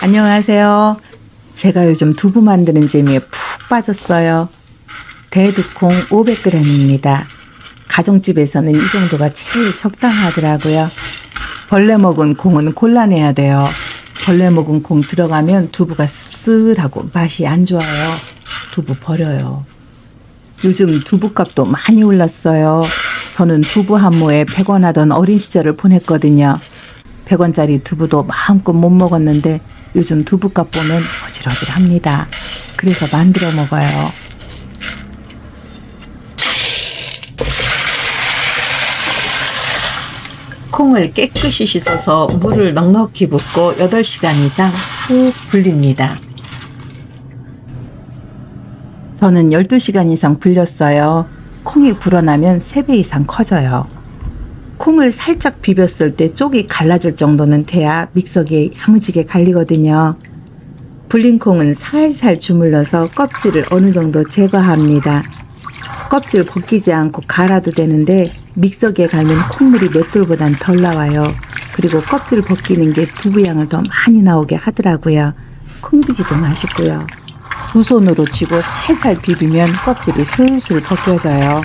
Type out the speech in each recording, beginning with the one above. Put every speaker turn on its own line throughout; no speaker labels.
안녕하세요. 제가 요즘 두부 만드는 재미에 푹 빠졌어요. 대두콩 500g입니다. 가정집에서는 이 정도가 제일 적당하더라고요. 벌레 먹은 콩은 골라내야 돼요. 벌레 먹은 콩 들어가면 두부가 씁쓸하고 맛이 안 좋아요. 두부 버려요. 요즘 두부값도 많이 올랐어요. 저는 두부 한 모에 100원 하던 어린 시절을 보냈거든요. 100원짜리 두부도 마음껏 못 먹었는데 요즘 두부값 보면 어질어질합니다. 그래서 만들어 먹어요. 콩을 깨끗이 씻어서 물을 넉넉히 붓고 8시간 이상 푹 불립니다. 저는 12시간 이상 불렸어요. 콩이 불어나면 3배 이상 커져요. 콩을 살짝 비볐을 때 쪽이 갈라질 정도는 돼야 믹서기에 야무지게 갈리거든요. 불린 콩은 살살 주물러서 껍질을 어느 정도 제거합니다. 껍질 벗기지 않고 갈아도 되는데 믹서기에 갈면 콩물이 맷돌보단 덜 나와요. 그리고 껍질 벗기는 게 두부 양을 더 많이 나오게 하더라고요. 콩비지도 맛있고요. 두 손으로 쥐고 살살 비비면 껍질이 술술 벗겨져요.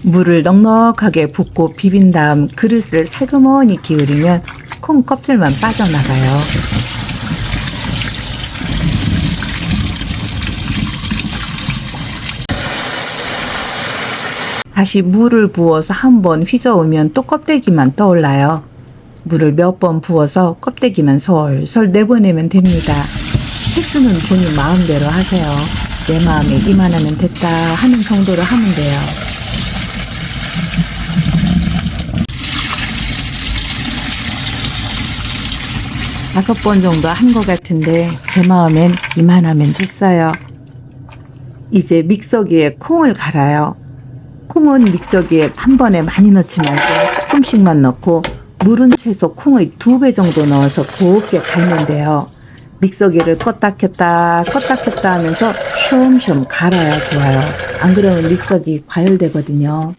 물을 넉넉하게 붓고 비빈 다음 그릇을 살그머니 기울이면 콩 껍질만 빠져나가요. 다시 물을 부어서 한번 휘저으면 또 껍데기만 떠올라요. 물을 몇 번 부어서 껍데기만 솔솔 내보내면 됩니다. 횟수는 본인 마음대로 하세요. 내 마음에 이만하면 됐다 하는 정도로 하면 돼요. 다섯 번 정도 한 것 같은데 제 마음엔 이만하면 됐어요. 이제 믹서기에 콩을 갈아요. 콩은 믹서기에 한 번에 많이 넣지 말고 조금씩만 넣고 물은 최소 콩의 2배 정도 넣어서 곱게 갈면 돼요. 믹서기를 껐다 켰다 하면서 쉬엄쉬엄 갈아야 좋아요. 안 그러면 믹서기 과열되거든요.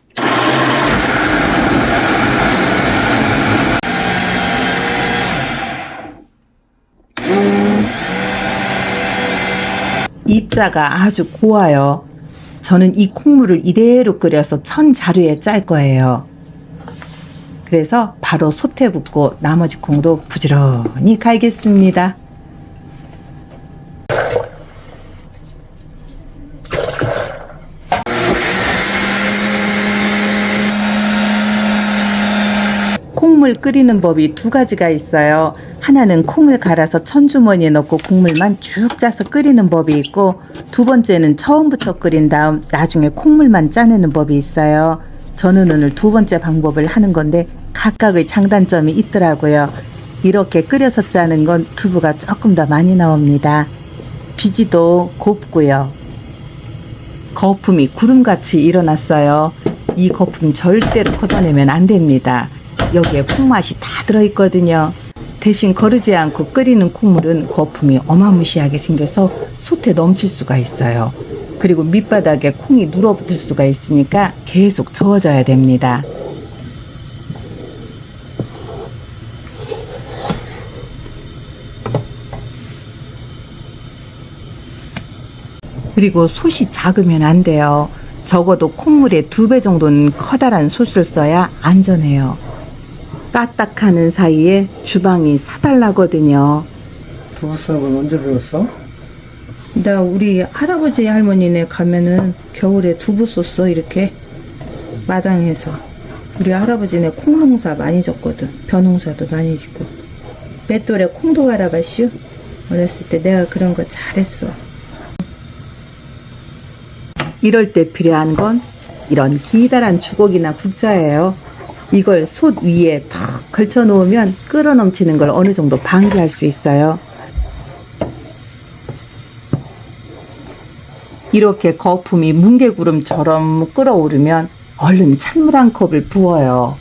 입자가 아주 고와요. 저는 이 콩물을 이대로 끓여서 천자루에 짤 거예요. 그래서 바로 솥에 붓고 나머지 콩도 부지런히 갈겠습니다. 콩물 끓이는 법이 2가지가 있어요. 하나는 콩을 갈아서 천주머니에 넣고 국물만 쭉 짜서 끓이는 법이 있고, 두 번째는 처음부터 끓인 다음 나중에 콩물만 짜내는 법이 있어요. 저는 오늘 2번째 방법을 하는 건데 각각의 장단점이 있더라고요. 이렇게 끓여서 짜는 건 두부가 조금 더 많이 나옵니다. 비지도 곱고요. 거품이 구름같이 일어났어요. 이 거품 절대로 걷어내면 안 됩니다. 여기에 콩맛이 다 들어있거든요. 대신 거르지 않고 끓이는 콩물은 거품이 어마무시하게 생겨서 솥에 넘칠 수가 있어요. 그리고 밑바닥에 콩이 눌어붙을 수가 있으니까 계속 저어줘야 됩니다. 그리고 솥이 작으면 안 돼요. 적어도 콩물의 2배 정도는 커다란 솥을 써야 안전해요. 까딱하는 사이에 주방이 사달라거든요.
두부 쓰는 건 언제 배웠어?
나 우리 할아버지 할머니네 가면은 겨울에 두부 썼어. 이렇게 마당에서. 우리 할아버지네 콩농사 많이 졌거든. 벼농사도 많이 짓고. 맷돌에 콩도 갈아봤슈. 어렸을 때 내가 그런 거 잘했어. 이럴 때 필요한 건 이런 기다란 주걱이나 국자예요. 이걸 솥 위에 탁 걸쳐 놓으면 끓어 넘치는 걸 어느 정도 방지할 수 있어요. 이렇게 거품이 뭉게구름처럼 끓어오르면 얼른 찬물 한 컵을 부어요.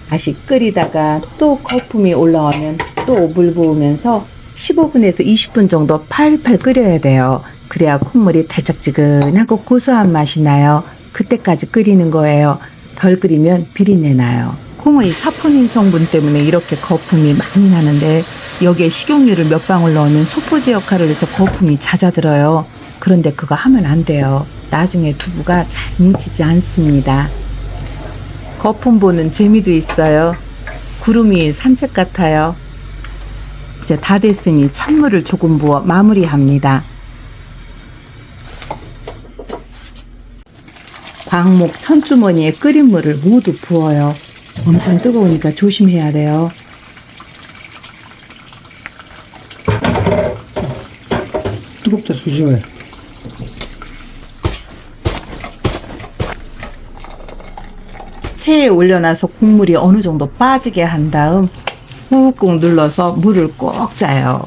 다시 끓이다가 또 거품이 올라오면 또 물 부으면서 15분에서 20분 정도 팔팔 끓여야 돼요. 그래야 콩물이 달짝지근하고 고소한 맛이 나요. 그때까지 끓이는 거예요. 덜 끓이면 비린내 나요. 콩의 사포닌 성분 때문에 이렇게 거품이 많이 나는데 여기에 식용유를 몇 방울 넣으면 소포제 역할을 해서 거품이 잦아들어요. 그런데 그거 하면 안 돼요. 나중에 두부가 잘 뭉치지 않습니다. 거품 보는 재미도 있어요. 구름이 산책 같아요. 이제 다 됐으니 찬물을 조금 부어 마무리합니다. 광목 천주머니에 끓인 물을 모두 부어요. 엄청 뜨거우니까 조심해야 돼요.
뜨겁다, 조심해.
체에 올려놔서 국물이 어느 정도 빠지게 한 다음 꾹꾹 눌러서 물을 꼭 짜요.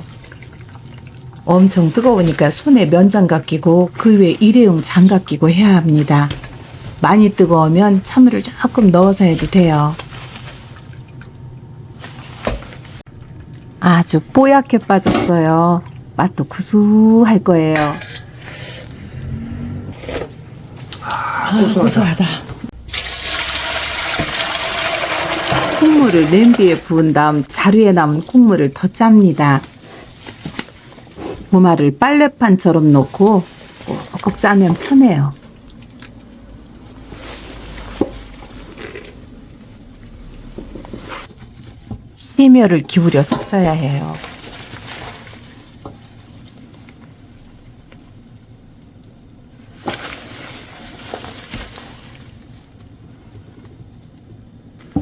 엄청 뜨거우니까 손에 면장갑 끼고 그 위에 일회용 장갑 끼고 해야 합니다. 많이 뜨거우면 찬물을 조금 넣어서 해도 돼요. 아주 뽀얗게 빠졌어요. 맛도 구수할 거예요. 고소하다. 콩물을 냄비에 부은 다음 자루에 남은 콩물을 더 짭니다. 무말을 빨래판처럼 놓고 꼭꼭 짜면 편해요. 심혈을 기울여 섞어야 해요.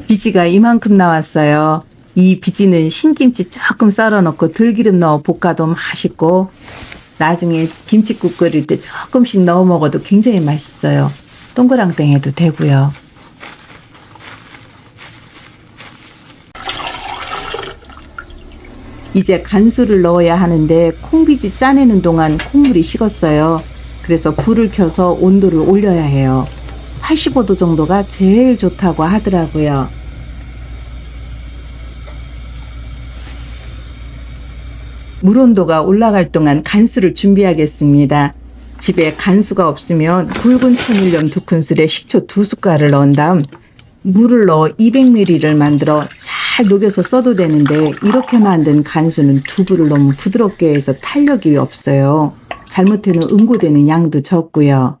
비지가 이만큼 나왔어요. 이 비지는 신김치 조금 썰어 넣고 들기름 넣어 볶아도 맛있고 나중에 김치국 끓일 때 조금씩 넣어 먹어도 굉장히 맛있어요. 동그랑땡 해도 되고요. 이제 간수를 넣어야 하는데 콩비지 짜내는 동안 콩물이 식었어요. 그래서 불을 켜서 온도를 올려야 해요. 85도 정도가 제일 좋다고 하더라고요. 물 온도가 올라갈 동안 간수를 준비하겠습니다. 집에 간수가 없으면 굵은 천일염 2큰술에 식초 2숟갈을 넣은 다음 물을 넣어 200ml를 만들어 잘 녹여서 써도 되는데 이렇게 만든 간수는 두부를 너무 부드럽게 해서 탄력이 없어요. 잘못해는 응고되는 양도 적고요.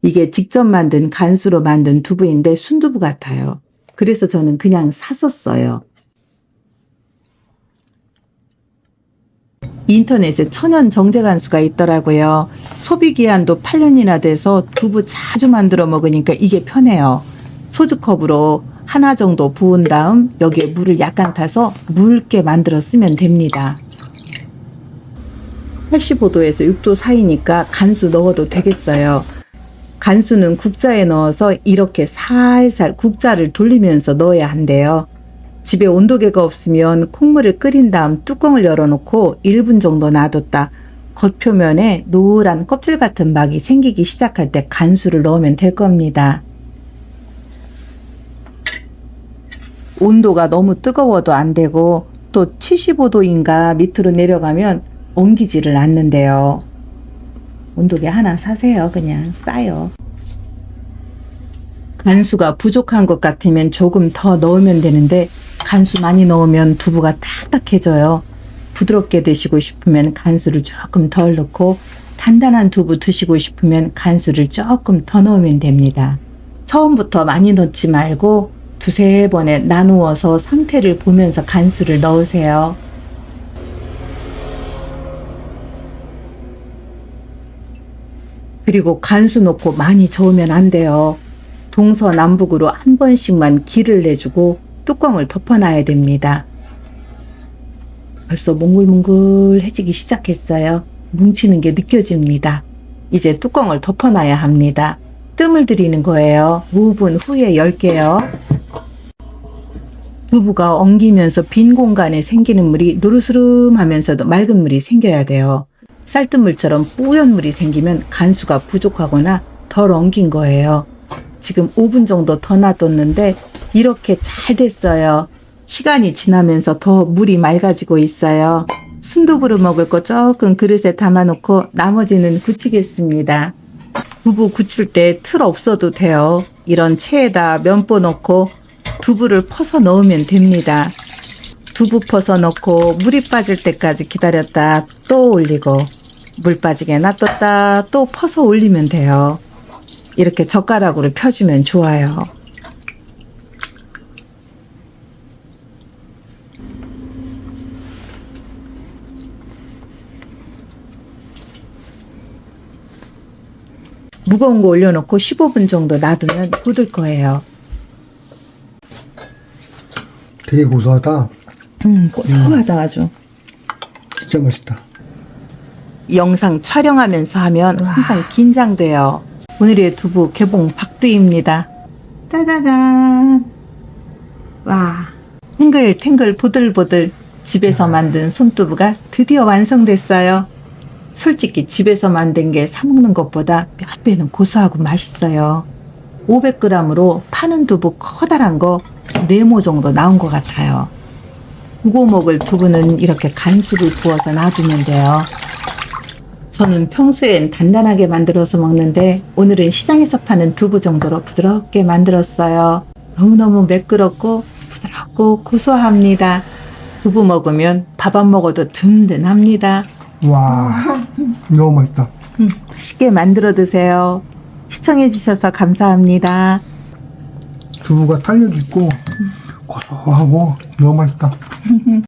이게 직접 만든 간수로 만든 두부인데 순두부 같아요. 그래서 저는 그냥 샀었어요. 인터넷에 천연 정제 간수가 있더라고요. 소비 기한도 8년이나 돼서 두부 자주 만들어 먹으니까 이게 편해요. 소주컵으로 하나 정도 부은 다음 여기에 물을 약간 타서 묽게 만들어 쓰면 됩니다. 85도에서 6도 사이니까 간수 넣어도 되겠어요. 간수는 국자에 넣어서 이렇게 살살 국자를 돌리면서 넣어야 한대요. 집에 온도계가 없으면 콩물을 끓인 다음 뚜껑을 열어놓고 1분 정도 놔뒀다 겉표면에 노란 껍질 같은 막이 생기기 시작할 때 간수를 넣으면 될 겁니다. 온도가 너무 뜨거워도 안 되고 또 75도인가 밑으로 내려가면 옮기지를 않는데요. 온도계 하나 사세요. 그냥 싸요. 간수가 부족한 것 같으면 조금 더 넣으면 되는데 간수 많이 넣으면 두부가 딱딱해져요. 부드럽게 드시고 싶으면 간수를 조금 덜 넣고 단단한 두부 드시고 싶으면 간수를 조금 더 넣으면 됩니다. 처음부터 많이 넣지 말고 두세 번에 나누어서 상태를 보면서 간수를 넣으세요. 그리고 간수 넣고 많이 저으면 안 돼요. 동서남북으로 한 번씩만 기를 내주고 뚜껑을 덮어놔야 됩니다. 벌써 몽글몽글해지기 시작했어요. 뭉치는 게 느껴집니다. 이제 뚜껑을 덮어놔야 합니다. 뜸을 들이는 거예요. 5분 후에 열게요. 두부가 엉기면서 빈 공간에 생기는 물이 노르스름하면서도 맑은 물이 생겨야 돼요. 쌀뜨물처럼 뿌연 물이 생기면 간수가 부족하거나 덜 엉긴 거예요. 지금 5분 정도 더 놔뒀는데 이렇게 잘 됐어요. 시간이 지나면서 더 물이 맑아지고 있어요. 순두부로 먹을 거 조금 그릇에 담아놓고 나머지는 굳히겠습니다. 두부 굳힐 때 틀 없어도 돼요. 이런 체에다 면보 넣고 두부를 퍼서 넣으면 됩니다. 두부 퍼서 넣고 물이 빠질 때까지 기다렸다 또 올리고 물 빠지게 놔뒀다 또 퍼서 올리면 돼요. 이렇게 젓가락으로 펴주면 좋아요. 무거운 거 올려놓고 15분 정도 놔두면 굳을 거예요.
되게 고소하다.
고소하다 아주.
진짜 맛있다.
영상 촬영하면서 하면 항상 긴장돼요. 오늘의 두부 개봉 박두입니다. 짜자잔. 와, 탱글탱글 보들보들 집에서 만든 손두부가 드디어 완성됐어요. 솔직히 집에서 만든 게 사 먹는 것보다 몇 배는 고소하고 맛있어요. 500g으로 파는 두부 커다란 거 4모 정도 나온 것 같아요. 구워 먹을 두부는 이렇게 간수를 부어서 놔두면 돼요. 저는 평소엔 단단하게 만들어서 먹는데 오늘은 시장에서 파는 두부 정도로 부드럽게 만들었어요. 너무너무 매끄럽고 부드럽고 고소합니다. 두부 먹으면 밥 안 먹어도 든든합니다.
와, 너무 맛있다.
맛있게 만들어 드세요. 시청해 주셔서 감사합니다.
두부가 탄력 있고 고소하고 너무 맛있다.